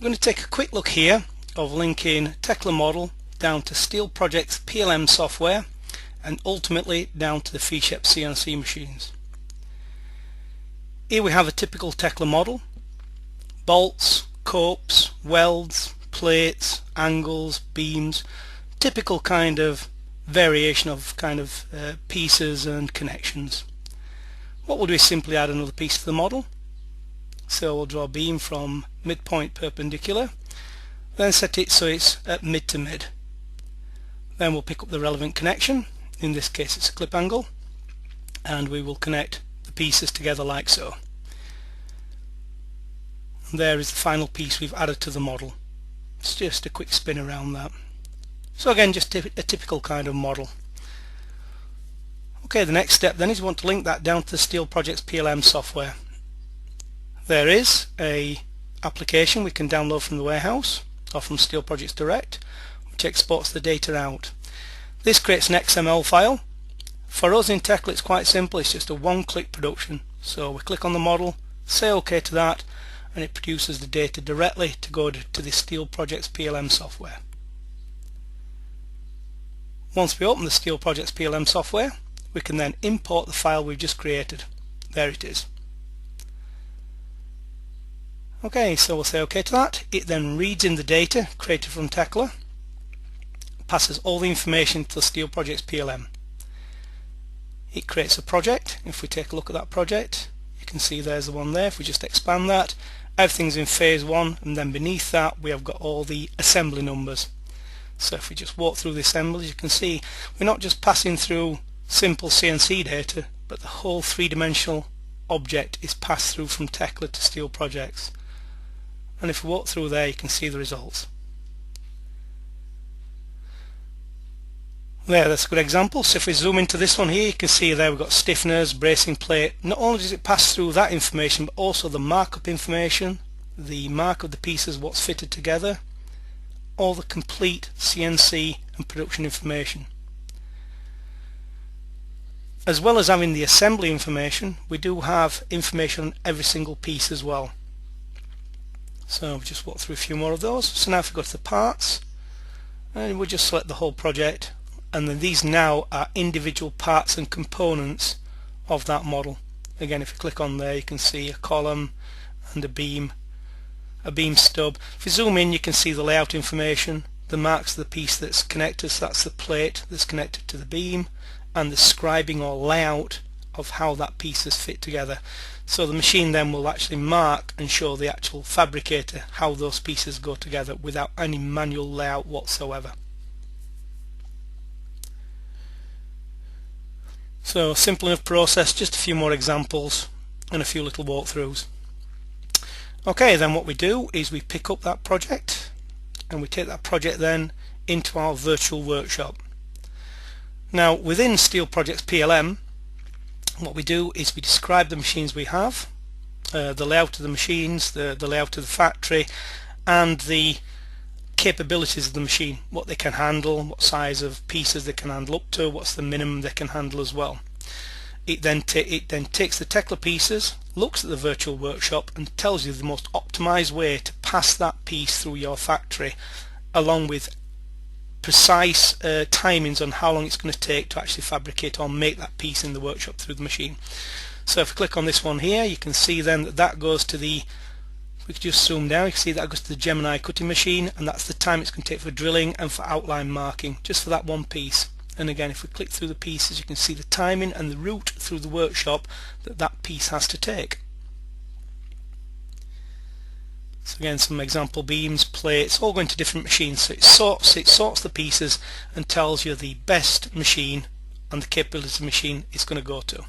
We're going to take a quick look here of linking Tekla model down to Steel Projects PLM software and ultimately down to the Ficep CNC machines. Here we have a typical Tekla model: bolts, copes, welds, plates, angles, beams, typical kind of variation of pieces and connections. What we'll do is simply add another piece to the model. So we'll draw a beam from midpoint perpendicular, then set it so it's at mid to mid. Then we'll pick up the relevant connection, in this case it's a clip angle, and we will connect the pieces together like so. And there is the final piece we've added to the model. It's just a quick spin around that. So again, just a typical kind of model. Okay, the next step then is we want to link that down to the Steel Projects PLM software. There is a application we can download from the warehouse or from Steel Projects Direct, which exports the data out. This creates an XML file. For us in Tekla it's quite simple, it's just a one-click production. So we click on the model, say OK to that, and it produces the data directly to go to the Steel Projects PLM software. Once we open the Steel Projects PLM software, we can then import the file we've just created. There it is. Okay, so we'll say OK to that. It then reads in the data created from Tekla, passes all the information to the Steel Projects PLM. It creates a project. If we take a look at that project, you can see there's the one there. If we just expand that, everything's in phase 1, and then beneath that we have got all the assembly numbers. So if we just walk through the assemblies, you can see we're not just passing through simple CNC data, but the whole three-dimensional object is passed through from Tekla to Steel Projects. And if we walk through there, you can see the results. That's a good example. So if we zoom into this one here, you can see there we've got stiffeners, bracing plate. Not only does it pass through that information, but also the markup information, the mark of the pieces, what's fitted together, all the complete CNC and production information. As well as having the assembly information, we do have information on every single piece as well. So we'll just walk through a few more of those. So now if we go to the parts, and we'll just select the whole project, and then these now are individual parts and components of that model. Again, if you click on there, you can see a column and a beam stub. If you zoom in, you can see the layout information, the marks of the piece that's connected, so that's the plate that's connected to the beam, and the scribing or layout of how that piece is fit together. So the machine then will actually mark and show the actual fabricator how those pieces go together without any manual layout whatsoever. So simple enough process, just a few more examples and a few little walkthroughs. Okay, then what we do is we pick up that project and we take that project then into our virtual workshop. Now within Steel Projects PLM, what we do is we describe the machines we have, the layout of the machines, the layout of the factory, and the capabilities of the machine, what they can handle, what size of pieces they can handle up to, what's the minimum they can handle as well. It then takes the Tekla pieces, looks at the virtual workshop, and tells you the most optimized way to pass that piece through your factory, along with precise timings on how long it's going to take to actually fabricate or make that piece in the workshop through the machine. So if I click on this one here, you can see then that goes to the, we can just zoom down, you can see that goes to the Gemini cutting machine, and that's the time it's going to take for drilling and for outline marking, just for that one piece. And again, if we click through the pieces, you can see the timing and the route through the workshop that piece has to take. So again, some example beams, plates, all going to different machines. So it sorts the pieces and tells you the best machine and the capability of the machine it's going to go to.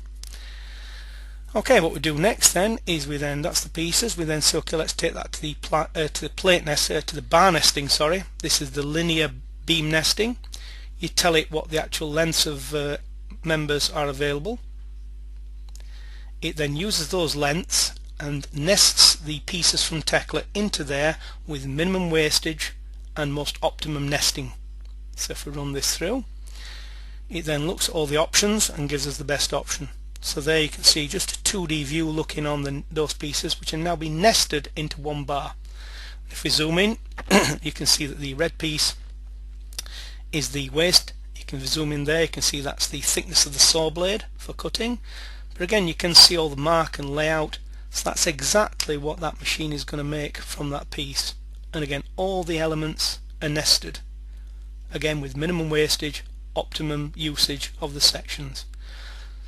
Okay, what we do next then is that's the pieces. We then say, okay, let's take that to the plate nest, to the bar nesting. Sorry, this is the linear beam nesting. You tell it what the actual lengths of members are available. It then uses those lengths and nests the pieces from Tekla into there with minimum wastage and most optimum nesting. So if we run this through, it then looks at all the options and gives us the best option. So there you can see just a 2D view looking on those pieces, which are now being nested into one bar. If we zoom in, you can see that the red piece is the waste. You can zoom in there, you can see that's the thickness of the saw blade for cutting. But again, you can see all the mark and layout, so that's exactly what that machine is going to make from that piece. And again, all the elements are nested, again with minimum wastage, optimum usage of the sections.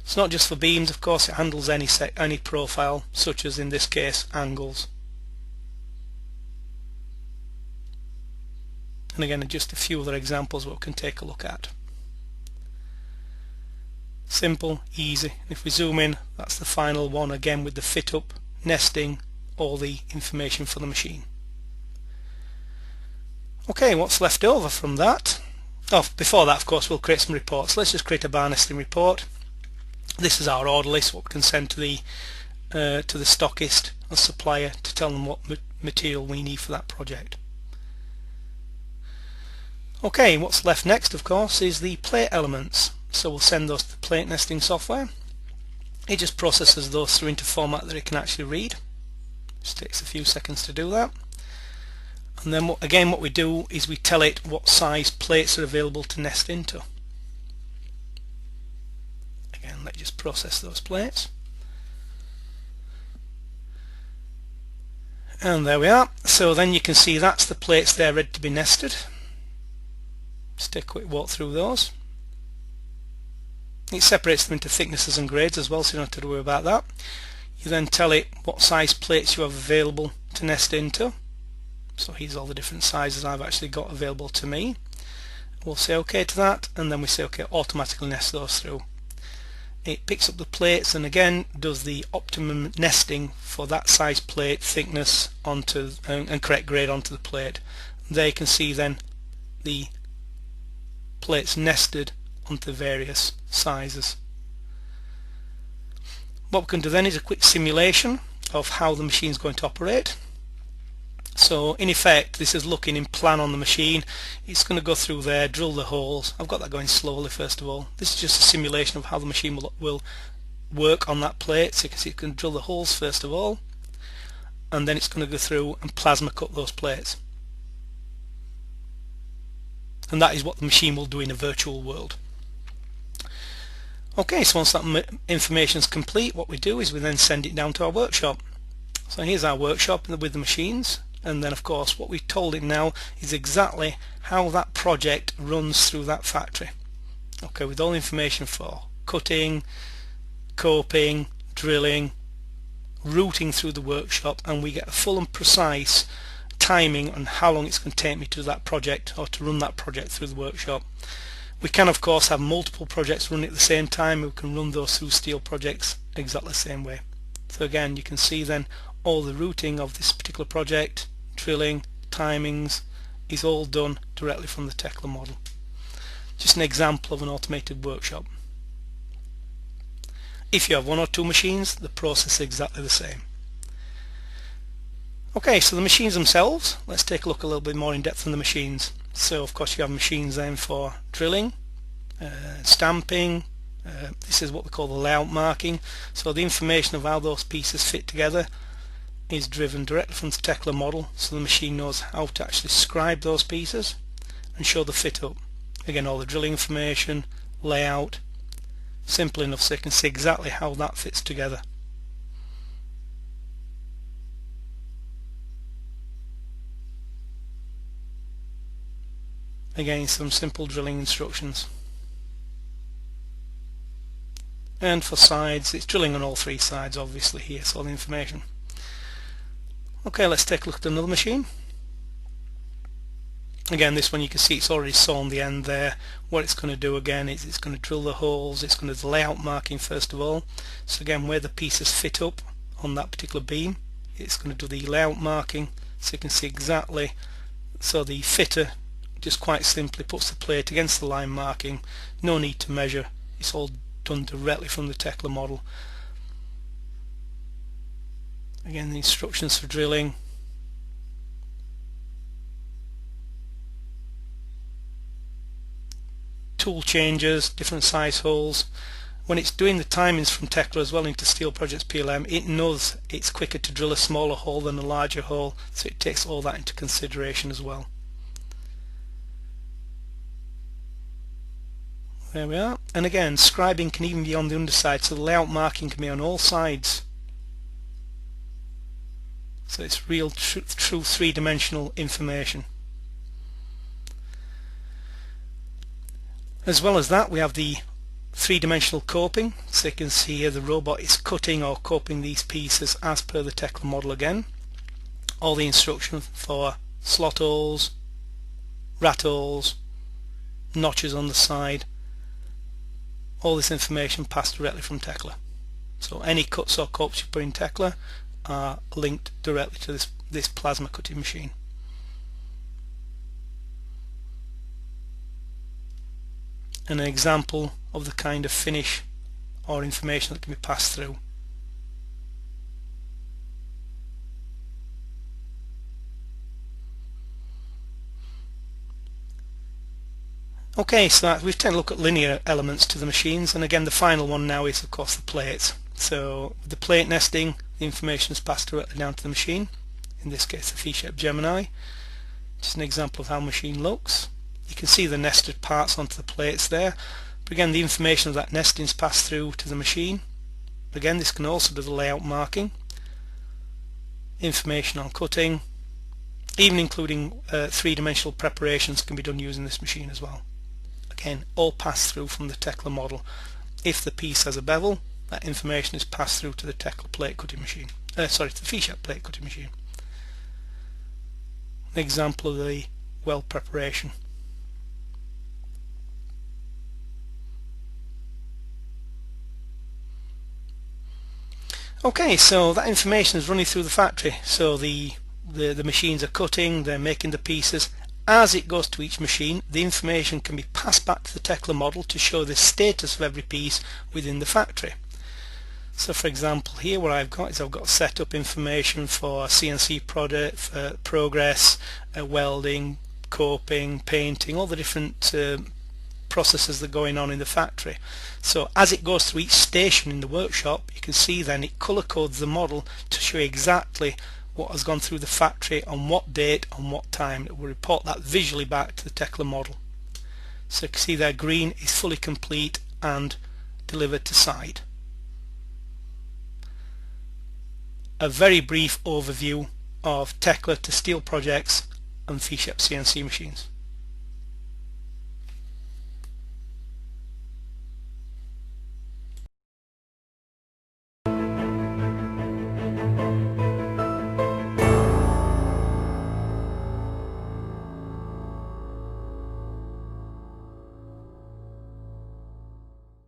It's not just for beams, of course, it handles any profile, such as in this case angles. And again, just a few other examples we can take a look at. Simple, easy. If we zoom in, that's the final one, again with the fit up, nesting all the information for the machine. Okay, what's left over from that? Oh, before that, of course, we'll create some reports. Let's just create a bar nesting report. This is our order list, what we can send to the stockist or supplier to tell them what material we need for that project. Okay, what's left next, of course, is the plate elements. So we'll send those to the plate nesting software. It just processes those through into format that it can actually read. Just takes a few seconds to do that. And then again, what we do is we tell it what size plates are available to nest into. Again, let's just process those plates. And there we are. So then you can see that's the plates there ready to be nested. Just take a quick walk through those. It separates them into thicknesses and grades as well, so you don't have to worry about that. You then tell it what size plates you have available to nest into. So here's all the different sizes I've actually got available to me. We'll say OK to that, and then we say OK, automatically nest those through. It picks up the plates and again does the optimum nesting for that size plate, thickness onto and correct grade onto the plate. There you can see then the plates nested onto various sizes. What we can do then is a quick simulation of how the machine is going to operate. So in effect, this is looking in plan on the machine. It's going to go through there, drill the holes. I've got that going slowly first of all. This is just a simulation of how the machine will work on that plate. So you can see it can drill the holes first of all, and then it's going to go through and plasma cut those plates. And that is what the machine will do in a virtual world. Okay, so once that information is complete, what we do is we then send it down to our workshop. So here's our workshop with the machines, and then of course what we've told it now is exactly how that project runs through that factory. Okay, with all the information for cutting, coping, drilling, routing through the workshop, and we get a full and precise timing on how long it's going to take me to that project or to run that project through the workshop. We can of course have multiple projects running at the same time. We can run those through steel projects exactly the same way. So again, you can see then all the routing of this particular project, drilling, timings, is all done directly from the Tekla model. Just an example of an automated workshop. If you have one or two machines, the process is exactly the same. Okay, so the machines themselves, let's take a look a little bit more in depth on the machines. So of course you have machines then for drilling, stamping, this is what we call the layout marking. So the information of how those pieces fit together is driven directly from the Tekla model, so the machine knows how to actually scribe those pieces and show the fit up. Again, all the drilling information, layout, simple enough so you can see exactly how that fits together. Again, some simple drilling instructions. And for sides, it's drilling on all three sides obviously here, so all the information. Okay, let's take a look at another machine. Again, this one you can see it's already sawn the end there. What it's going to do again is it's going to drill the holes, it's going to do the layout marking first of all. So again, where the pieces fit up on that particular beam, it's going to do the layout marking so you can see exactly. So the fitter just quite simply puts the plate against the line marking, no need to measure, it's all done directly from the Tekla model. Again, the instructions for drilling, tool changes, different size holes, when it's doing the timings from Tekla as well into Steel Projects PLM, it knows it's quicker to drill a smaller hole than a larger hole, so it takes all that into consideration as well. There we are. And again, scribing can even be on the underside, so the layout marking can be on all sides. So it's real true three-dimensional information. As well as that, we have the three-dimensional coping. So you can see here the robot is cutting or coping these pieces as per the Tekla model again. All the instructions for slot holes, rat holes, notches on the side, all this information passed directly from Tekla. So any cuts or copes you put in Tekla are linked directly to this plasma cutting machine. And an example of the kind of finish or information that can be passed through. Okay, so we've taken a look at linear elements to the machines, and again the final one now is of course the plates. So with the plate nesting, the information is passed directly down to the machine, in this case the Ficep Gemini. Just an example of how the machine looks. You can see the nested parts onto the plates there, but again the information of that nesting is passed through to the machine. Again, this can also do the layout marking, information on cutting, even including three-dimensional preparations can be done using this machine as well. Again, all passed through from the Tekla model. If the piece has a bevel, that information is passed through to the Tekla plate cutting machine. To the Ficep plate cutting machine. An example of the weld preparation. Okay, so that information is running through the factory. So the machines are cutting, they're making the pieces. As it goes to each machine, the information can be passed back to the Tekla model to show the status of every piece within the factory. So for example here what I've got is I've got setup information for CNC product, for progress, welding, coping, painting, all the different processes that are going on in the factory. So as it goes through each station in the workshop, you can see then it color codes the model to show exactly what has gone through the factory on what date, on what time. It will report that visually back to the Tekla model. So you can see there green is fully complete and delivered to site. A very brief overview of Tekla to Steel Projects and Ficep CNC machines.